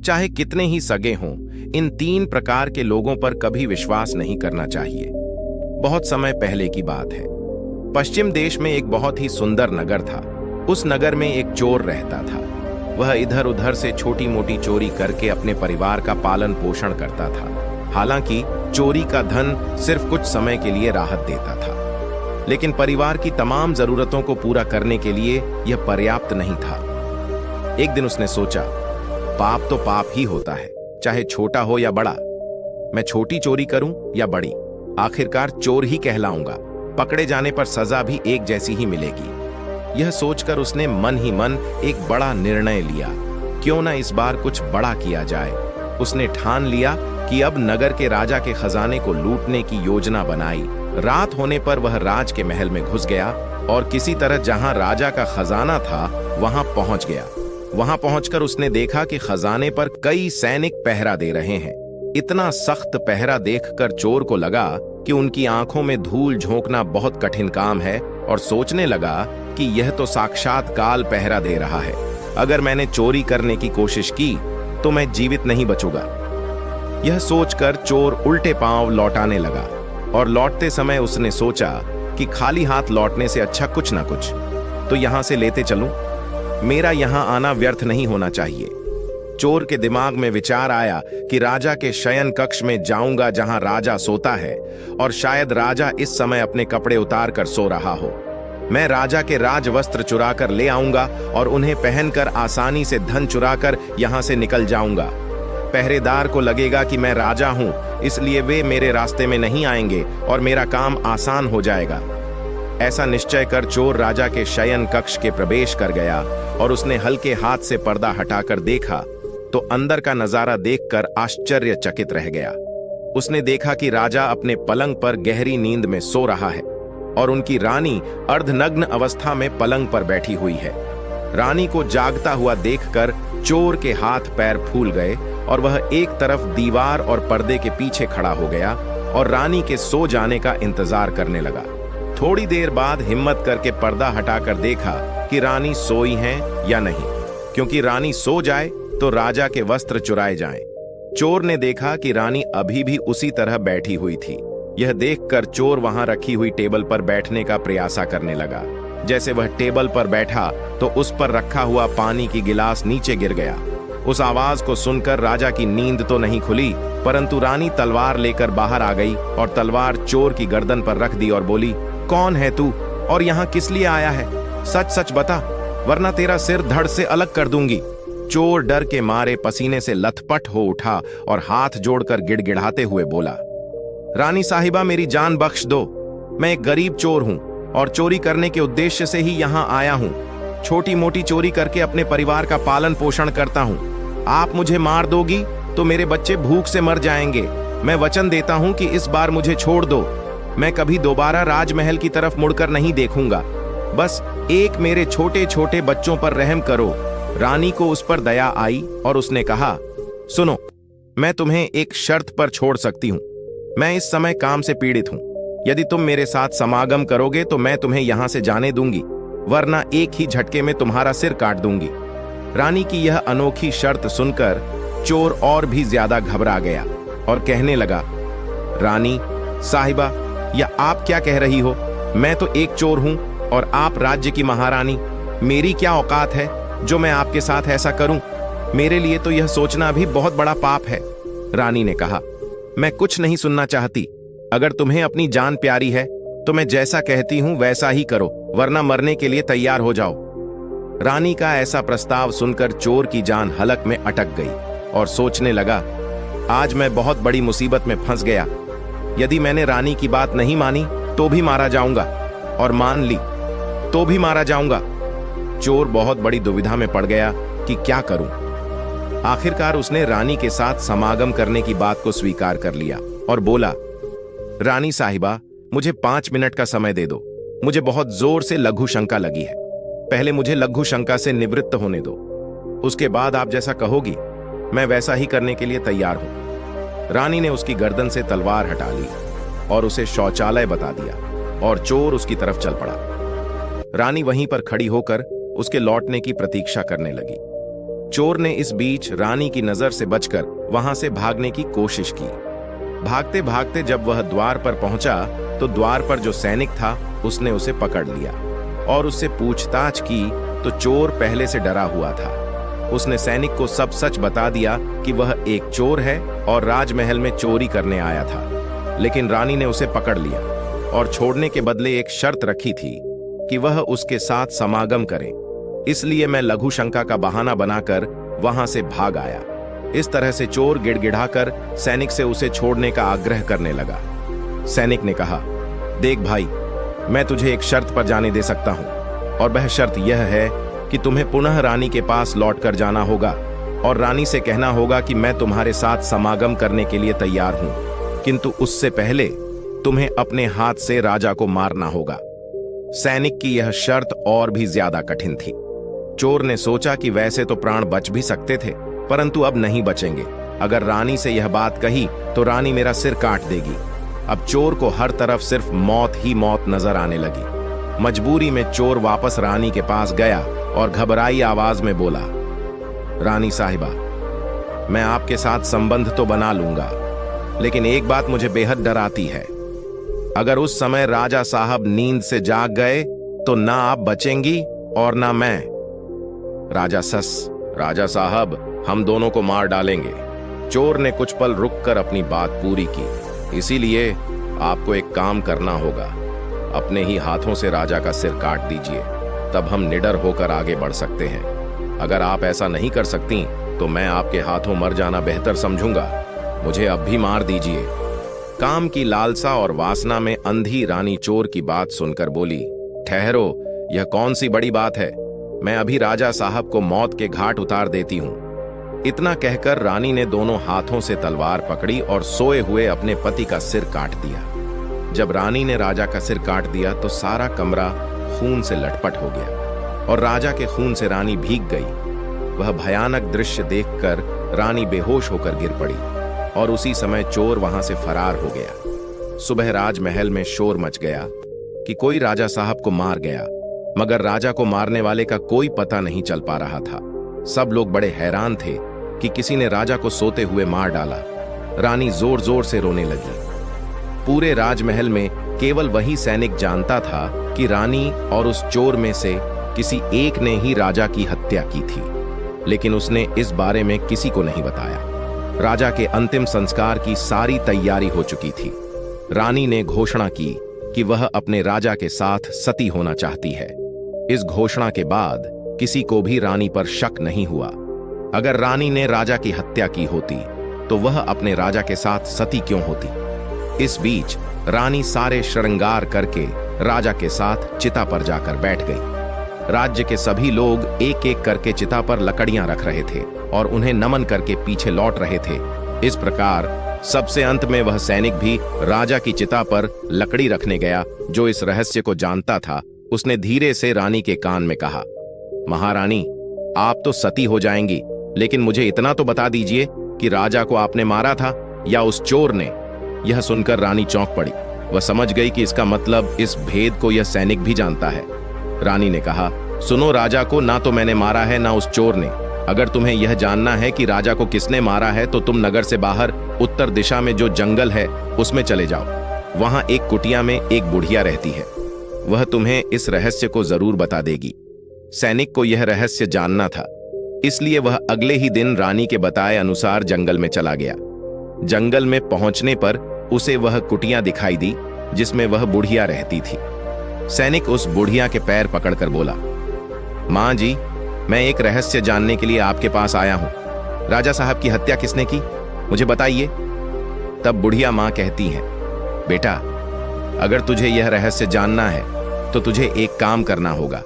चाहे कितने ही सगे हों, इन 3 प्रकार के लोगों पर कभी विश्वास नहीं करना चाहिए। बहुत समय पहले की बात है। पश्चिम देश में एक बहुत ही सुंदर नगर था। उस नगर में एक चोर रहता था। वह इधर उधर से छोटी मोटी चोरी करके अपने परिवार का पालन पोषण करता था। हालांकि चोरी का धन सिर्फ कुछ समय के लिए राहत देता था, लेकिन परिवार की तमाम जरूरतों को पूरा करने के लिए यह पर्याप्त नहीं था। एक दिन उसने सोचा, पाप तो पाप ही होता है, चाहे छोटा हो या बड़ा। मैं छोटी चोरी करूं या बड़ी, आखिरकार चोर ही कहलाऊंगा। पकड़े जाने पर सजा भी एक जैसी ही मिलेगी। यह सोचकर उसने मन ही मन एक बड़ा निर्णय लिया। क्यों ना इस बार कुछ बड़ा किया जाए। उसने ठान लिया कि अब नगर के राजा के खजाने को लूटने की योजना बनाई। रात होने पर वह राज के महल में घुस गया और किसी तरह जहां राजा का खजाना था वहां पहुंच गया। वहां पहुंचकर उसने देखा कि खजाने पर कई सैनिक पहरा दे रहे हैं। इतना सख्त पहरा देखकर चोर को लगा कि उनकी आंखों में धूल झोंकना बहुत कठिन काम है और सोचने लगा कि यह तो साक्षात काल पहरा दे रहा है। अगर मैंने चोरी करने की कोशिश की तो मैं जीवित नहीं बचूंगा। यह सोचकर चोर उल्टे पांव लौटाने लगा और लौटते समय उसने सोचा कि खाली हाथ लौटने से अच्छा कुछ ना कुछ तो यहां से लेते चलूं। मेरा यहां आना व्यर्थ नहीं होना चाहिए। चोर के दिमाग में विचार आया कि राजा के शयन कक्ष में जाऊंगा जहां राजा सोता है और शायद राजा इस समय अपने कपड़े उतार कर सो रहा हो। मैं राजा के राज वस्त्र चुरा कर ले आऊंगा और उन्हें पहनकर आसानी से धन चुराकर यहां से निकल जाऊंगा। पहरेदार को लगेगा कि मैं राजा हूं, इसलिए वे मेरे रास्ते में नहीं आएंगे और मेरा काम आसान हो जाएगा। ऐसा निश्चय कर चोर राजा के शयन कक्ष के प्रवेश कर गया और उसने हल्के हाथ से पर्दा हटाकर देखा तो अंदर का नजारा देखकर आश्चर्यचकित रह गया। उसने देखा कि राजा अपने पलंग पर गहरी नींद में सो रहा है और उनकी रानी अर्धनग्न अवस्था में पलंग पर बैठी हुई है। रानी को जागता हुआ देखकर चोर के हाथ पैर फूल गए और वह एक तरफ दीवार और पर्दे के पीछे खड़ा हो गया और रानी के सो जाने का इंतजार करने लगा। थोड़ी देर बाद हिम्मत करके पर्दा हटाकर देखा कि रानी सोई हैं या नहीं, क्योंकि रानी सो जाए तो राजा के वस्त्र चुराए जाएं। चोर ने देखा कि रानी अभी भी उसी तरह बैठी हुई थी। यह देखकर चोर वहां रखी हुई टेबल पर बैठने का प्रयास करने लगा। जैसे वह टेबल पर बैठा तो उस पर रखा हुआ पानी की गिलास नीचे गिर गया। उस आवाज को सुनकर राजा की नींद तो नहीं खुली, परंतु रानी तलवार लेकर बाहर आ गई और तलवार चोर की गर्दन पर रख दी और बोली, कौन है तू और यहाँ किस लिए आया है? सच सच बता, वरना तेरा सिर धड़ से अलग कर दूंगी। चोर डर के मारे पसीने से लथपथ हो उठा और हाथ जोड़कर गिड़गिड़ाते हुए बोला, रानी साहिबा मेरी जान बख्श दो। मैं एक गरीब चोर हूं और चोरी करने के उद्देश्य से ही यहाँ आया हूं। छोटी मोटी चोरी करके अपने परिवार का पालन पोषण करता हूं। आप मुझे मार दोगी तो मेरे बच्चे भूख से मर जाएंगे। मैं वचन देता हूं कि इस बार मुझे छोड़ दो। मैं कभी दोबारा राजमहल की तरफ मुड़कर नहीं देखूंगा। बस एक मेरे छोटे छोटे बच्चों पर रहम करो। रानी को उस पर दया आई और उसने कहा, सुनो, मैं तुम्हें एक शर्त पर छोड़ सकती हूं। मैं इस समय काम से पीड़ित हूं। यदि तुम मेरे साथ समागम करोगे तो मैं तुम्हें यहां से जाने दूंगी, वरना एक ही झटके में तुम्हारा सिर काट दूंगी। रानी की यह अनोखी शर्त सुनकर चोर और भी ज्यादा घबरा गया और कहने लगा, रानी साहिबा, या आप क्या कह रही हो? मैं तो एक चोर हूं और आप राज्य की महारानी। मेरी क्या औकात है जो मैं आपके साथ ऐसा करूं? मेरे लिए तो यह सोचना भी बहुत बड़ा पाप है। रानी ने कहा, मैं कुछ नहीं सुनना चाहती। अगर तुम्हें अपनी जान प्यारी है तो मैं जैसा कहती हूं वैसा ही करो, वरना मरने के लिए तैयार हो जाओ। रानी का ऐसा प्रस्ताव सुनकर चोर की जान हलक में अटक गई और सोचने लगा, आज मैं बहुत बड़ी मुसीबत में फंस गया। यदि मैंने रानी की बात नहीं मानी तो भी मारा जाऊंगा और मान ली तो भी मारा जाऊंगा। चोर बहुत बड़ी दुविधा में पड़ गया कि क्या करूं। आखिरकार उसने रानी के साथ समागम करने की बात को स्वीकार कर लिया और बोला, रानी साहिबा, मुझे 5 मिनट का समय दे दो। मुझे बहुत जोर से लघु शंका लगी है। पहले मुझे लघु शंका से निवृत्त होने दो, उसके बाद आप जैसा कहोगी मैं वैसा ही करने के लिए तैयार हूं। रानी ने उसकी गर्दन से तलवार हटा ली और उसे शौचालय बता दिया और चोर उसकी तरफ चल पड़ा। रानी वहीं पर खड़ी होकर उसके लौटने की प्रतीक्षा करने लगी। चोर ने इस बीच रानी की नजर से बचकर वहां से भागने की कोशिश की। भागते भागते जब वह द्वार पर पहुंचा तो द्वार पर जो सैनिक था उसने उसे पकड़ लिया और उससे पूछताछ की तो चोर पहले से डरा हुआ था। उसने सैनिक को सब सच बता दिया कि वह एक चोर है और राजमहल में चोरी करने आया था, लेकिन रानी ने उसे पकड़ लिया और छोड़ने के बदले एक शर्त रखी थी कि वह उसके साथ समागम करे। इसलिए मैं लघु शंका का बहाना बनाकर वहां से भाग आया। इस तरह से चोर गिड़गिड़ाकर सैनिक से उसे छोड़ने का आग्रह करने लगा। सैनिक ने कहा, देख भाई, मैं तुझे एक शर्त पर जाने दे सकता हूं और वह शर्त यह है कि तुम्हें पुनः रानी के पास लौट कर जाना होगा और रानी से कहना होगा कि मैं तुम्हारे साथ समागम करने के लिए तैयार हूं, किंतु उससे पहले तुम्हें अपने हाथ से राजा को मारना होगा। सैनिक की यह शर्त और भी ज्यादा कठिन थी। चोर ने सोचा कि वैसे तो प्राण बच भी सकते थे, परंतु अब नहीं बचेंगे। अगर रानी से यह बात कही तो रानी मेरा सिर काट देगी। अब चोर को हर तरफ सिर्फ मौत ही मौत नजर आने लगी। मजबूरी में चोर वापस रानी के पास गया और घबराई आवाज में बोला, रानी साहिबा, मैं आपके साथ संबंध तो बना लूंगा, लेकिन एक बात मुझे बेहद डराती है। अगर उस समय राजा साहब नींद से जाग गए तो ना आप बचेंगी और ना मैं। राजा साहब, हम दोनों को मार डालेंगे। चोर ने कुछ पल रुककर अपनी बात पूरी की। इसीलिए आपको एक काम करना होगा, अपने ही हाथों से राजा का सिर काट दीजिए, तब हम निडर होकर आगे बढ़ सकते हैं। अगर आप ऐसा नहीं कर सकती तो मैं आपके हाथों मर जाना बेहतर समझूंगा। मुझे अब भी मार दीजिए। काम की लालसा और वासना में अंधी रानी चोर की बात सुनकर बोली, ठहरो, यह कौन सी बड़ी बात है, मैं अभी राजा साहब को मौत के घाट उतार देती हूं। इतना कहकर रानी ने दोनों हाथों से तलवार पकड़ी और सोए हुए अपने पति का सिर काट दिया। जब रानी ने राजा का सिर काट दिया तो सारा कमरा खून से लटपट हो गया और राजा के खून से रानी भीग गई। वह भयानक दृश्य देखकर रानी बेहोश होकर गिर पड़ी और उसी समय चोर वहां से फरार हो गया। सुबह राजमहल में शोर मच गया कि कोई राजा साहब को मार गया, मगर राजा को मारने वाले का कोई पता नहीं चल पा रहा था। सब लोग बड़े हैरान थे कि किसी ने राजा को सोते हुए मार डाला। रानी जोर जोर से रोने लगी। पूरे राजमहल में केवल वही सैनिक जानता था कि रानी और उस चोर में से किसी एक ने ही राजा की हत्या की थी, लेकिन उसने इस बारे में किसी को नहीं बताया। राजा के अंतिम संस्कार की सारी तैयारी हो चुकी थी। रानी ने घोषणा की कि वह अपने राजा के साथ सती होना चाहती है। इस घोषणा के बाद किसी को भी रानी पर शक नहीं हुआ। अगर रानी ने राजा की हत्या की होती तो वह अपने राजा के साथ सती क्यों होती। इस बीच रानी सारे श्रृंगार करके राजा के साथ चिता पर जाकर बैठ गई। राज्य के सभी लोग एक एक करके चिता पर लकड़ियां रख रहे थे और उन्हें नमन करके पीछे लौट रहे थे। इस प्रकार सबसे अंत में वह सैनिक भी राजा की चिता पर लकड़ी रखने गया जो इस रहस्य को जानता था। उसने धीरे से रानी के कान में कहा, महारानी, आप तो सती हो जाएंगी, लेकिन मुझे इतना तो बता दीजिए कि राजा को आपने मारा था या उस चोर ने। यह सुनकर रानी चौंक पड़ी। वह समझ गई कि इसका मतलब इस भेद को यह सैनिक भी जानता है। रानी ने कहा, सुनो, राजा को ना तो मैंने मारा है ना उस चोर ने। अगर तुम्हें यह जानना है कि राजा को किसने मारा है तो तुम नगर से बाहर उत्तर दिशा में जो जंगल है उसमें चले जाओ। वहां एक कुटिया में एक बुढ़िया रहती है, वह तुम्हें इस रहस्य को जरूर बता देगी। सैनिक को यह रहस्य जानना था, इसलिए वह अगले ही दिन रानी के बताए अनुसार जंगल में चला गया। जंगल में पहुंचने पर उसे वह कुटिया दिखाई दी जिसमें वह बुढ़िया रहती थी। सैनिक उस बुढ़िया के पैर पकड़कर बोला, मां जी, मैं एक रहस्य जानने के लिए आपके पास आया हूं। राजा साहब की हत्या किसने की, मुझे बताइए। तब बुढ़िया मां कहती हैं, बेटा, अगर तुझे यह रहस्य जानना है तो तुझे एक काम करना होगा।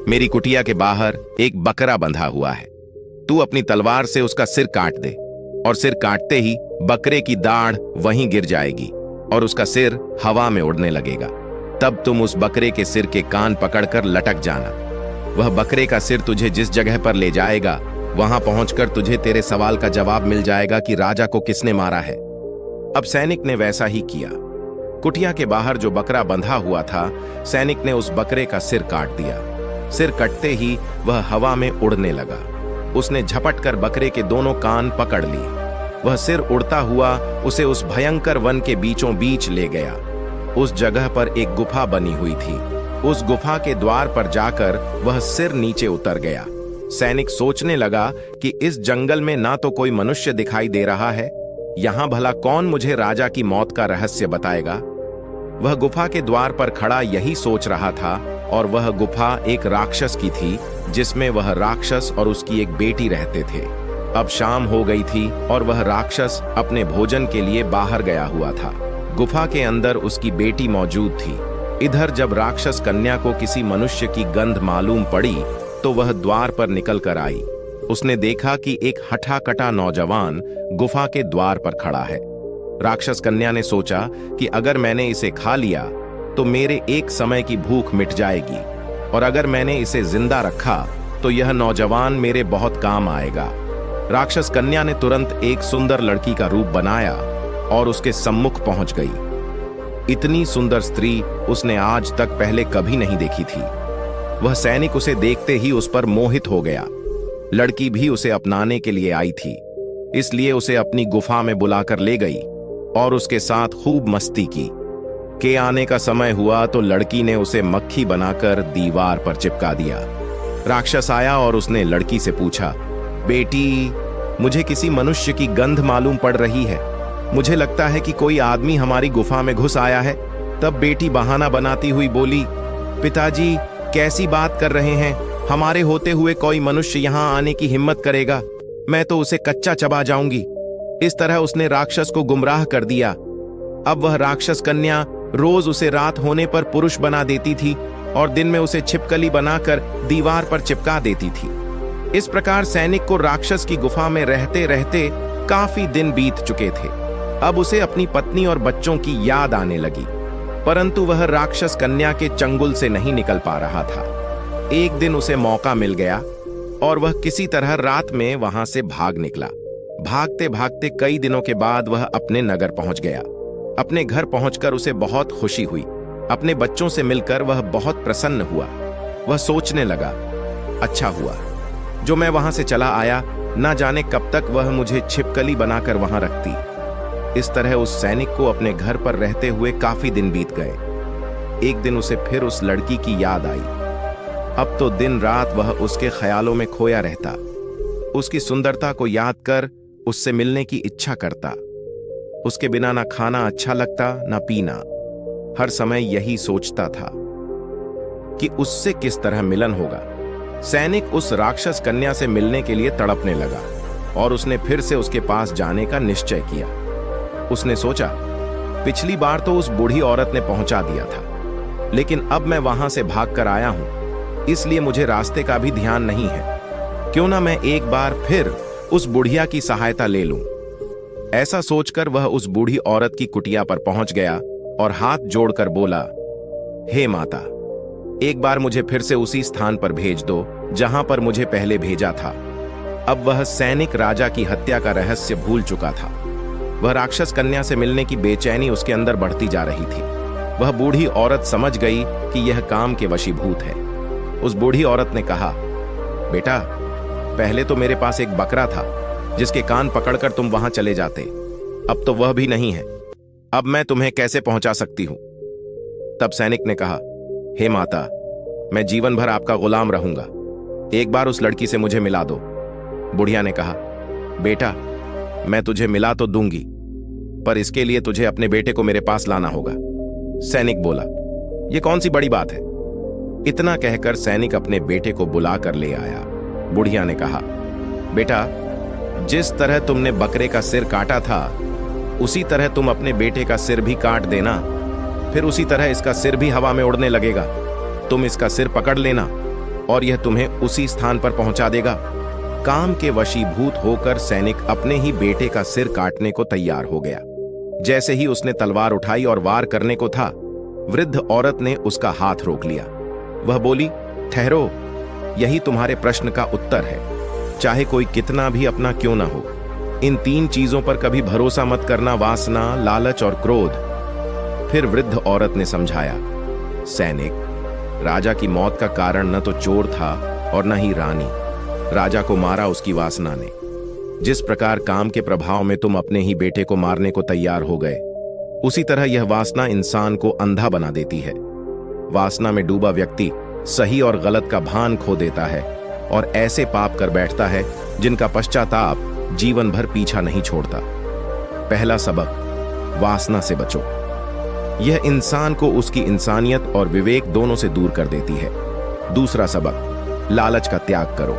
मेरी कुटिया के बाहर एक बकरा बंधा हुआ है, तू अपनी तलवार से उसका सिर काट दे और सिर काटते ही बकरे की दाढ़ वहीं गिर जाएगी और उसका सिर हवा में उड़ने लगेगा। तब तुम उस बकरे के सिर के कान पकड़कर लटक जाना। वह बकरे का सिर तुझे जिस जगह पर ले जाएगा वहां पहुंचकर तुझे तेरे सवाल का जवाब मिल जाएगा कि राजा को किसने मारा है। अब सैनिक ने वैसा ही किया। कुटिया के बाहर जो बकरा बंधा हुआ था, सैनिक ने उस बकरे का सिर काट दिया। सिर कटते ही वह हवा में उड़ने लगा। उसने झपट कर बकरे के दोनों कान पकड़ ली। वह सिर उड़ता हुआ उसे उस भयंकर वन के बीचों बीच ले गया। उस जगह पर एक गुफा बनी हुई थी। उस गुफा के द्वार पर जाकर वह सिर नीचे उतर गया। सैनिक सोचने लगा कि इस जंगल में ना तो कोई मनुष्य दिखाई दे रहा है, यहां भला कौन मुझे राजा की मौत का रहस्य बताएगा। वह गुफा के द्वार पर खड़ा यही सोच रहा था, और वह गुफा एक राक्षस की थी, जिसमें वह राक्षस और उसकी एक बेटी रहते थे। अब शाम हो गई थी और वह राक्षस अपने भोजन के लिए बाहर गया हुआ था। गुफा के अंदर उसकी बेटी मौजूद थी। इधर जब राक्षस कन्या को किसी मनुष्य की गंध मालूम पड़ी तो वह द्वार पर निकल कर आई। उसने देखा कि एक हठाकटा नौजवान गुफा के द्वार पर खड़ा है। राक्षस कन्या ने सोचा कि अगर मैंने इसे खा लिया तो मेरे एक समय की भूख मिट जाएगी, और अगर मैंने इसे जिंदा रखा तो यह नौजवान मेरे बहुत काम आएगा। राक्षस कन्या ने तुरंत एक सुंदर लड़की का रूप बनाया और उसके सम्मुख पहुंच गई। इतनी सुंदर स्त्री उसने आज तक पहले कभी नहीं देखी थी। वह सैनिक उसे देखते ही उस पर मोहित हो गया। लड़की भी उसे अपनाने के लिए आई थी, इसलिए उसे अपनी गुफा में बुलाकर ले गई और उसके साथ खूब मस्ती की। के आने का समय हुआ तो लड़की ने उसे मक्खी बनाकर दीवार पर चिपका दिया। राक्षस आया और उसने लड़की से पूछा, बेटी, मुझे किसी मनुष्य की गंध मालूम पड़ रही है। मुझे लगता है कि कोई आदमी हमारी गुफा में घुस आया है। तब बेटी बहाना बनाती हुई बोली, पिताजी, कैसी बात कर रहे हैं? हमारे होते हुए कोई मनुष्य यहां आने की हिम्मत करेगा? मैं तो उसे कच्चा चबा जाऊंगी। इस तरह उसने राक्षस को गुमराह कर दिया। अब वह राक्षस कन्या रोज उसे रात होने पर पुरुष बना देती थी और दिन में उसे छिपकली बनाकर दीवार पर चिपका देती थी। इस प्रकार सैनिक को राक्षस की गुफा में रहते रहते काफी दिन बीत चुके थे। अब उसे अपनी पत्नी और बच्चों की याद आने लगी, परंतु वह राक्षस कन्या के चंगुल से नहीं निकल पा रहा था। एक दिन उसे मौका मिल गया और वह किसी तरह रात में वहां से भाग निकला। भागते भागते कई दिनों के बाद वह अपने नगर पहुंच गया। अपने घर पहुंचकर उसे बहुत खुशी हुई। अपने बच्चों से मिलकर वह बहुत प्रसन्न हुआ। वह सोचने लगा, अच्छा हुआ जो मैं वहां से चला आया, ना जाने कब तक वह मुझे छिपकली बनाकर वहां रखती। इस तरह उस सैनिक को अपने घर पर रहते हुए काफी दिन बीत गए। एक दिन उसे फिर उस लड़की की याद आई। अब तो दिन रात वह उसके ख्यालों में खोया रहता। उसकी सुंदरता को याद कर उससे मिलने की इच्छा करता। उसके बिना ना खाना अच्छा लगता ना पीना। हर समय यही सोचता था कि उससे किस तरह मिलन होगा। सैनिक उस राक्षस कन्या से मिलने के लिए तड़पने लगा और उसने फिर से उसके पास जाने का निश्चय किया। उसने सोचा, पिछली बार तो उस बूढ़ी औरत ने पहुंचा दिया था, लेकिन अब मैं वहां से भागकर आया हूं, इसलिए मुझे रास्ते का भी ध्यान नहीं है। क्यों ना मैं एक बार फिर उस बुढ़िया की सहायता ले लूं। ऐसा सोचकर वह उस बूढ़ी औरत की कुटिया पर पहुंच गया और हाथ जोड़कर बोला, हे माता, एक बार मुझे फिर से उसी स्थान पर भेज दो जहां पर मुझे पहले भेजा था। अब वह सैनिक राजा की हत्या का रहस्य भूल चुका था। वह राक्षस कन्या से मिलने की बेचैनी उसके अंदर बढ़ती जा रही थी। वह बूढ़ी औरत समझ गई कि यह काम के वशीभूत है। उस बूढ़ी औरत ने कहा, बेटा, पहले तो मेरे पास एक बकरा था जिसके कान पकड़कर तुम वहां चले जाते। अब तो वह भी नहीं है। अब मैं तुम्हें कैसे पहुंचा सकती हूं? तब सैनिक ने कहा, हे माता, मैं जीवन भर आपका गुलाम रहूंगा। एक बार उस लड़की से मुझे मिला दो। बुढ़िया ने कहा, बेटा, मैं तुझे मिला तो दूंगी, पर इसके लिए तुझे अपने बेटे को मेरे पास लाना होगा। सैनिक बोला, यह कौन सी बड़ी बात है? इतना कहकर सैनिक अपने बेटे को बुलाकर ले आया। बुढ़िया ने कहा, बेटा, जिस तरह तुमने बकरे का सिर काटा था, उसी तरह तुम अपने बेटे का सिर भी काट देना। फिर उसी तरह इसका सिर भी हवा में उड़ने लगेगा। तुम इसका सिर पकड़ लेना और यह तुम्हें उसी स्थान पर पहुंचा देगा। काम के वशीभूत होकर सैनिक अपने ही बेटे का सिर काटने को तैयार हो गया। जैसे ही उसने तलवार उठाई और वार करने को था, वृद्ध औरत ने उसका हाथ रोक लिया। वह बोली, ठहरो, यही तुम्हारे प्रश्न का उत्तर है। चाहे कोई कितना भी अपना क्यों ना हो, इन 3 चीजों पर कभी भरोसा मत करना, वासना, लालच और क्रोध। फिर वृद्ध औरत ने समझाया, सैनिक, राजा की मौत का कारण न तो चोर था और न ही रानी। राजा को मारा उसकी वासना ने। जिस प्रकार काम के प्रभाव में तुम अपने ही बेटे को मारने को तैयार हो गए, उसी तरह यह वासना इंसान को अंधा बना देती है। वासना में डूबा व्यक्ति सही और गलत का भान खो देता है और ऐसे पाप कर बैठता है जिनका पश्चाताप जीवन भर पीछा नहीं छोड़ता। पहला सबक, वासना से बचो। यह इंसान को उसकी इंसानियत और विवेक दोनों से दूर कर देती है। दूसरा सबक, लालच का त्याग करो।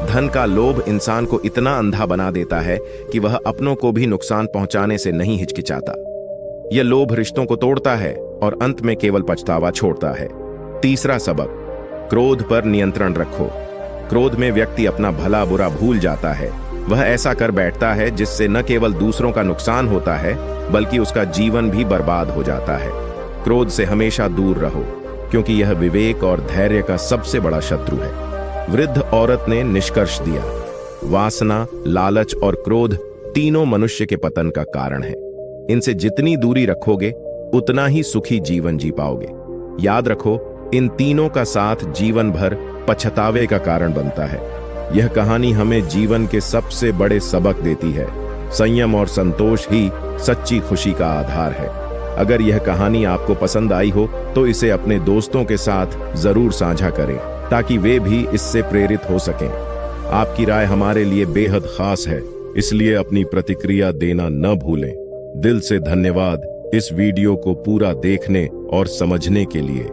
धन का लोभ इंसान को इतना अंधा बना देता है कि वह अपनों को भी नुकसान पहुंचाने से नहीं हिचकिचाता। यह लोभ रिश्तों को तोड़ता है और अंत में केवल पछतावा छोड़ता है। तीसरा सबक, क्रोध पर नियंत्रण रखो। क्रोध में व्यक्ति अपना भला बुरा भूल जाता है। वह ऐसा कर बैठता है जिससे न केवल दूसरों का नुकसान होता है बल्कि उसका जीवन भी बर्बाद हो जाता है। क्रोध से हमेशा दूर रहो, क्योंकि यह विवेक और धैर्य का सबसे बड़ा शत्रु है। वृद्ध औरत ने निष्कर्ष दिया, वासना, लालच और क्रोध तीनों मनुष्य के पतन का कारण है। इनसे जितनी दूरी रखोगे उतना ही सुखी जीवन जी पाओगे। याद रखो, इन तीनों का साथ जीवन भर पछतावे का कारण बनता है। यह कहानी हमें जीवन के सबसे बड़े सबक देती है। संयम और संतोष ही सच्ची खुशी का आधार है। अगर यह कहानी आपको पसंद आई हो तो इसे अपने दोस्तों के साथ जरूर साझा करें, ताकि वे भी इससे प्रेरित हो सकें। आपकी राय हमारे लिए बेहद खास है, इसलिए अपनी प्रतिक्रिया देना न भूलें। दिल से धन्यवाद इस वीडियो को पूरा देखने और समझने के लिए।